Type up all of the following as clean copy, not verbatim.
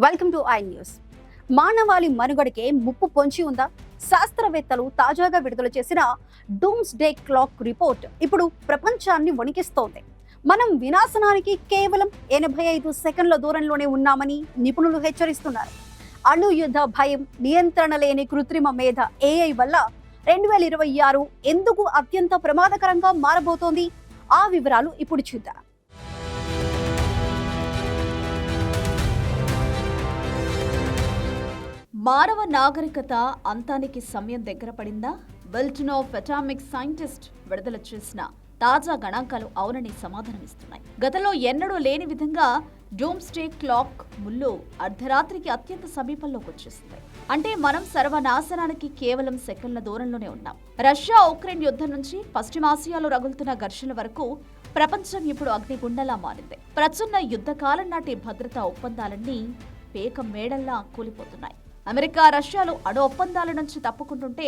Welcome to I news. మానవాళి మనుగడకే ముప్పు పొంచి ఉందా? శాస్త్రవేత్తలు తాజాగా విడుదల చేసిన డూమ్స్ డే క్లాక్ రిపోర్ట్ ఇప్పుడు ప్రపంచాన్ని వణికిస్తోంది. మనం వినాశనానికి కేవలం 85 సెకండ్ల దూరంలోనే ఉన్నామని నిపుణులు హెచ్చరిస్తున్నారు. అణు యుద్ధ భయం, నియంత్రణ లేని కృత్రిమ మేధ AI వల్ల 2026 ఎందుకు అత్యంత ప్రమాదకరంగా మారబోతోంది? ఆ వివరాలు ఇప్పుడు చూద్దాం. మానవ నాగరికత అంతానికి సమయం దగ్గర పడిందా? బులెటిన్ ఆఫ్ అటామిక్ సైంటిస్ట్ విడుదల చేసిన తాజా గణాంకాలు అవునని సమాధానమిస్తున్నాయి. గతంలో ఎన్నడూ లేని విధంగా డూమ్స్డే క్లాక్ ముళ్ళు అర్ధరాత్రికి అత్యంత సమీపంలోకి వచ్చేసింది. అంటే మనం సర్వనాశనానికి కేవలం సెకండ్ల దూరంలోనే ఉన్నాం. రష్యా ఉక్రెయిన్ యుద్ధం నుంచి పశ్చిమాసియాలో రగులుతున్న ఘర్షణ వరకు ప్రపంచం ఇప్పుడు అగ్నిగుండలా మారింది. ప్రచున్న యుద్ధకాలం నాటి భద్రతా ఒప్పందాలన్నీ పేక మేడల్లా కూలిపోతున్నాయి. అమెరికా, రష్యాలు అణు ఒప్పందాల నుంచి తప్పుకుంటుంటే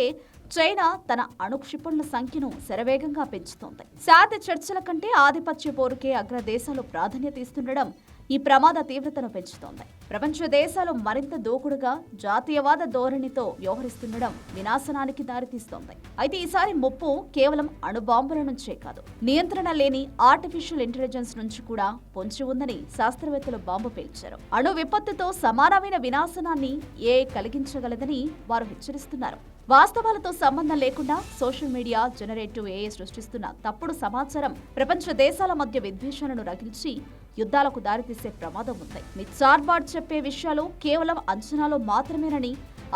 చైనా తన అణు క్షిపణుల సంఖ్యను శరవేగంగా పెంచుతోంది. శాంతి చర్చల కంటే ఆధిపత్య పోరుకే అగ్రదేశాలు ప్రాధాన్యత ఇస్తుండడం ఈ ప్రమాద తీవ్రతను పెంచుతోంది. ప్రపంచ దేశాలు మరింత దూకుడుగా జాతీయవాద ధోరణితో వ్యవహరిస్తుండడం వినాశనానికి దారితీస్తోంది. అయితే ఈసారి ముప్పు కేవలం అణుబాంబుల నుంచే కాదు, నియంత్రణ లేని ఆర్టిఫిషియల్ ఇంటెలిజెన్స్ నుంచి కూడా పొంచి ఉందని శాస్త్రవేత్తలు బాంబు పేల్చారు. అణు విపత్తుతో సమానమైన వినాశనాన్ని AI కలిగించగలదని వారు హెచ్చరిస్తున్నారు. వాస్తవాలతో సంబంధం లేకుండా సోషల్ మీడియా జనరేటివ్ AI సృష్టిస్తున్న తప్పుడు సమాచారం ప్రపంచ దేశాల మధ్య విద్వేషాలను రగిల్చి యుద్ధాలకు దారితీసే ప్రమాదం ఉంది. మిత్సార్బాడ్ చెప్పే విషయాలు కేవలం అంచనాలు మాత్రమేనని,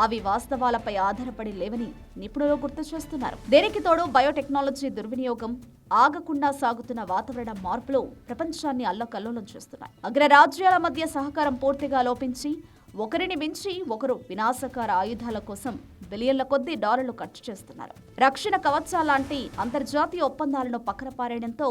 అవి వాస్తవాలపై ఆధారపడి లేవని నిపుణులు గుర్తు చేస్తున్నారు. దేనికి తోడు బయోటెక్నాలజీ దుర్వినియోగం, ఆగకుండా సాగుతున్న వాతావరణ మార్పులు ప్రపంచాన్ని అల్లకల్లోలం చేస్తున్నాయి. అగ్రరాజ్యాల మధ్య సహకారం పూర్తిగా లోపించి ఒకరిని మించి ఒకరు వినాశకార ఆయుధాల కోసం బిలియన్ల కొద్దీ డాలర్లు ఖర్చు చేస్తున్నారు. రక్షణ కవచాలాంటి అంతర్జాతీయ ఒప్పందాలను పక్కన పారేయడంతో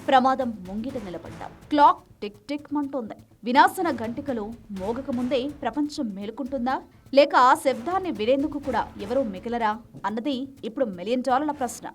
ప్రమాదం ముంగిట నిలబడ్డాం. క్లాక్ టిక్ టిక్ మంటోంది. వినాశన గంటికలు మోగక ముందే ప్రపంచం మేలుకుంటుందా, లేక ఆ శబ్దాన్ని వినేందుకు కూడా ఎవరూ మిగలరా అన్నది ఇప్పుడు $1 మిలియన్ ప్రశ్న.